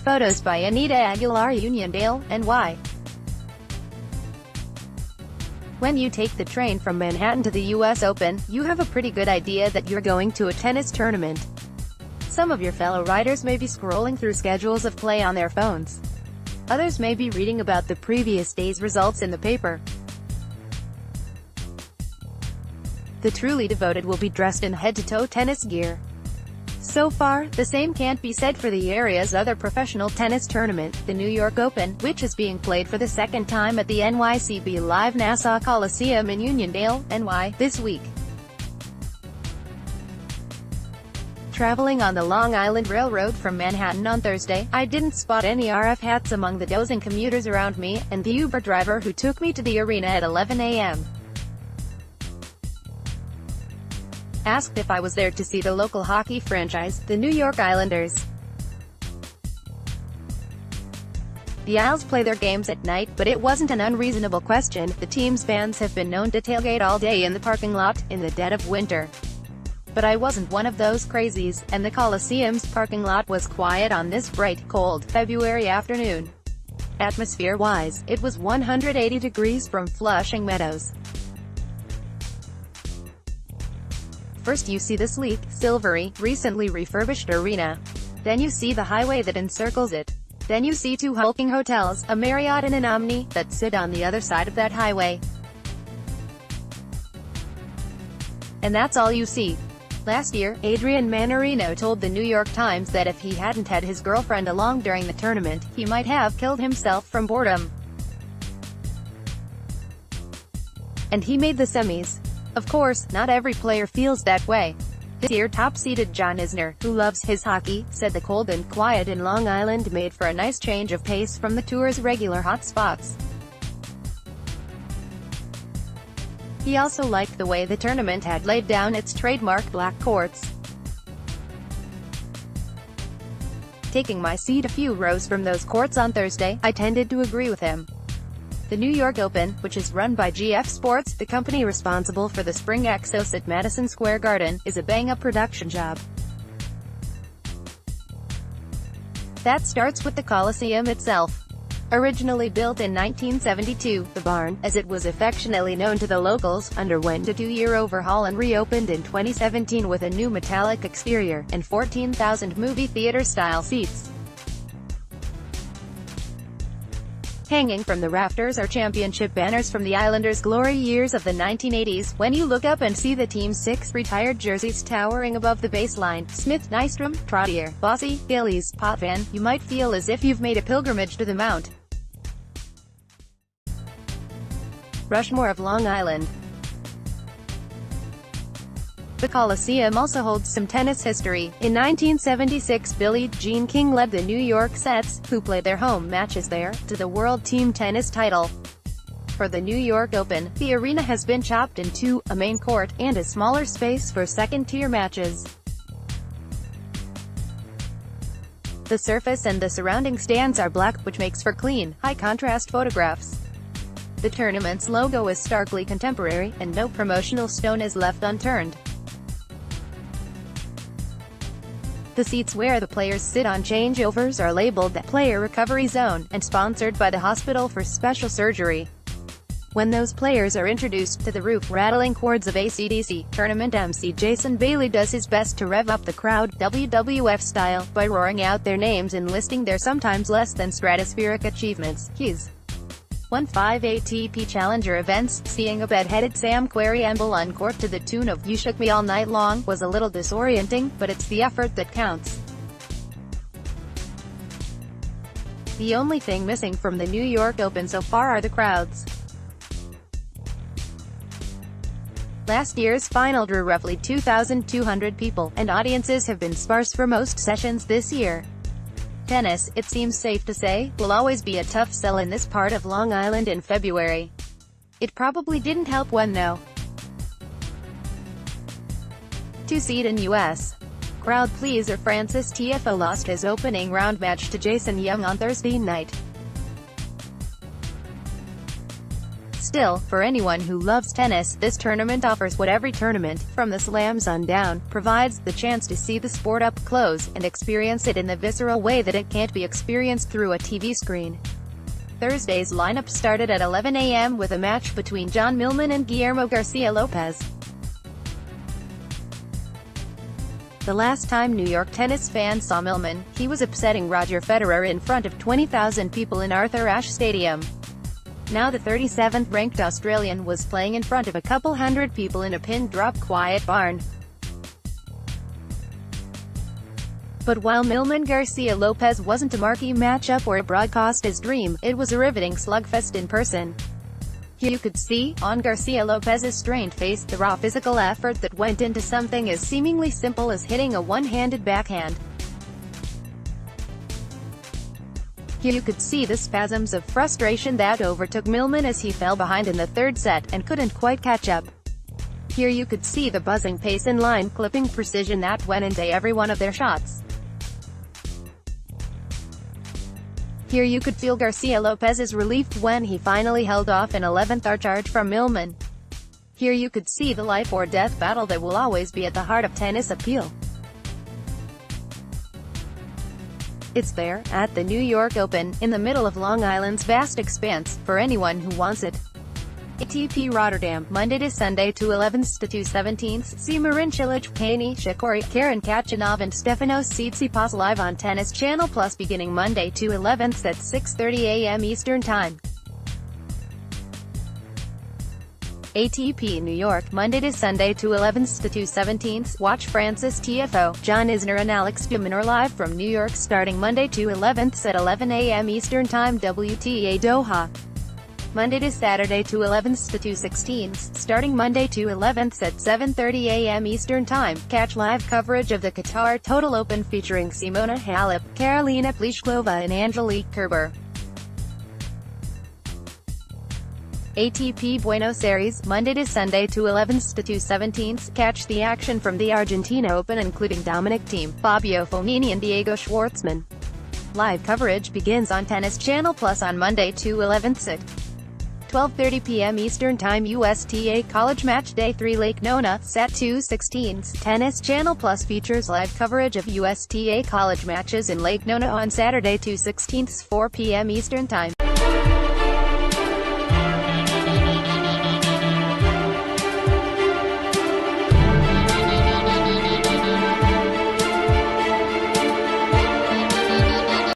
Photos by Anita Aguilar UNIONDALE, NY. When you take the train from Manhattan to the US Open, you have a pretty good idea that you're going to a tennis tournament. Some of your fellow riders may be scrolling through schedules of play on their phones. Others may be reading about the previous day's results in the paper. The truly devoted will be dressed in head-to-toe tennis gear. So far, the same can't be said for the area's other professional tennis tournament, the New York Open, which is being played for the second time at the NYCB Live Nassau Coliseum in Uniondale, NY, this week. Traveling on the Long Island Railroad from Manhattan on Thursday, I didn't spot any RF hats among the dozing commuters around me, and the Uber driver who took me to the arena at 11 a.m. asked if I was there to see the local hockey franchise, the New York Islanders. The Isles play their games at night, but it wasn't an unreasonable question. The team's fans have been known to tailgate all day in the parking lot, in the dead of winter. But I wasn't one of those crazies, and the Coliseum's parking lot was quiet on this bright, cold, February afternoon. Atmosphere-wise, it was 180 degrees from Flushing Meadows. First you see the sleek, silvery, recently refurbished arena. Then you see the highway that encircles it. Then you see two hulking hotels, a Marriott and an Omni, that sit on the other side of that highway. And that's all you see. Last year, Adrian Mannarino told the New York Times that if he hadn't had his girlfriend along during the tournament, he might have killed himself from boredom. And he made the semis. Of course, not every player feels that way. This year top-seeded John Isner, who loves his hockey, said the cold and quiet in Long Island made for a nice change of pace from the tour's regular hot spots. He also liked the way the tournament had laid down its trademark black courts. Taking my seat a few rows from those courts on Thursday, I tended to agree with him. The New York Open, which is run by GF Sports, the company responsible for the Spring Exos at Madison Square Garden, is a bang-up production job. That starts with the Coliseum itself. Originally built in 1972, the barn, as it was affectionately known to the locals, underwent a 2-year overhaul and reopened in 2017 with a new metallic exterior, and 14,000 movie theater-style seats. Hanging from the rafters are championship banners from the Islanders' glory years of the 1980s. When you look up and see the team's 6 retired jerseys towering above the baseline, Smith, Nystrom, Trottier, Bossy, Gillies, Potvin, you might feel as if you've made a pilgrimage to the Mount Rushmore of Long Island. The Coliseum also holds some tennis history. In 1976, Billie Jean King led the New York Sets, who played their home matches there, to the World Team Tennis title. For the New York Open, the arena has been chopped in two, a main court, and a smaller space for second-tier matches. The surface and the surrounding stands are black, which makes for clean, high-contrast photographs. The tournament's logo is starkly contemporary, and no promotional stone is left unturned. The seats where the players sit on changeovers are labeled the Player Recovery Zone, and sponsored by the Hospital for Special Surgery. When those players are introduced to the roof-rattling chords of AC/DC, tournament MC Jason Bailey does his best to rev up the crowd, WWF style, by roaring out their names and listing their sometimes less than stratospheric achievements. He's won 5 ATP Challenger events. Seeing a bed-headed Sam Querrey amble on court to the tune of "You Shook Me All Night Long" was a little disorienting, but it's the effort that counts. The only thing missing from the New York Open so far are the crowds. Last year's final drew roughly 2,200 people, and audiences have been sparse for most sessions this year. Tennis, it seems safe to say, will always be a tough sell in this part of Long Island in February. It probably didn't help when no. 2-seed in U.S. crowd pleaser Francis Tiafoe lost his opening round match to Jason Young on Thursday night. Still, for anyone who loves tennis, this tournament offers what every tournament, from the slams on down, provides: the chance to see the sport up close, and experience it in the visceral way that it can't be experienced through a TV screen. Thursday's lineup started at 11 a.m. with a match between John Millman and Guillermo Garcia Lopez. The last time New York tennis fans saw Millman, he was upsetting Roger Federer in front of 20,000 people in Arthur Ashe Stadium. Now the 37th-ranked Australian was playing in front of a couple hundred people in a pin-drop quiet barn. But while Millman-Garcia Lopez wasn't a marquee matchup or a broadcaster's dream, it was a riveting slugfest in person. Here you could see, on Garcia Lopez's strained face, the raw physical effort that went into something as seemingly simple as hitting a one-handed backhand. Here you could see the spasms of frustration that overtook Millman as he fell behind in the third set, and couldn't quite catch up. Here you could see the buzzing pace and line-clipping precision that went into every one of their shots. Here you could feel Garcia Lopez's relief when he finally held off an 11th charge from Millman. Here you could see the life-or-death battle that will always be at the heart of tennis appeal. It's there, at the New York Open, in the middle of Long Island's vast expanse, for anyone who wants it. ATP Rotterdam, Monday to Sunday, 2/11 to 2/17. See Marin Cilic, Kani Shikori, Karen Khachanov and Stefanos Tsitsipas live on Tennis Channel Plus beginning Monday, 2/11 at 6:30 a.m. Eastern Time. ATP New York, Monday to Sunday, 2/11 to 2/17. Watch Frances Tiafoe, John Isner and Alex de Minaur live from New York starting Monday, 2/11 at 11 a.m. Eastern Time. WTA Doha. Monday to Saturday, 2/11 to 2/16, starting Monday, 2/11 at 7:30 a.m. Eastern Time. Catch live coverage of the Qatar Total Open featuring Simona Halep, Karolina Pliskova and Angelique Kerber. ATP Buenos Aires, Monday to Sunday, 2/11 to 2/17. Catch the action from the Argentina Open including Dominic Thiem, Fabio Fognini and Diego Schwartzman. Live coverage begins on Tennis Channel Plus on Monday, 2/11 at 12:30 p.m. Eastern Time. USTA College Match Day 3 Lake Nona, Sat 2/16. Tennis Channel Plus features live coverage of USTA College matches in Lake Nona on Saturday, 2/16, 4 p.m. Eastern Time.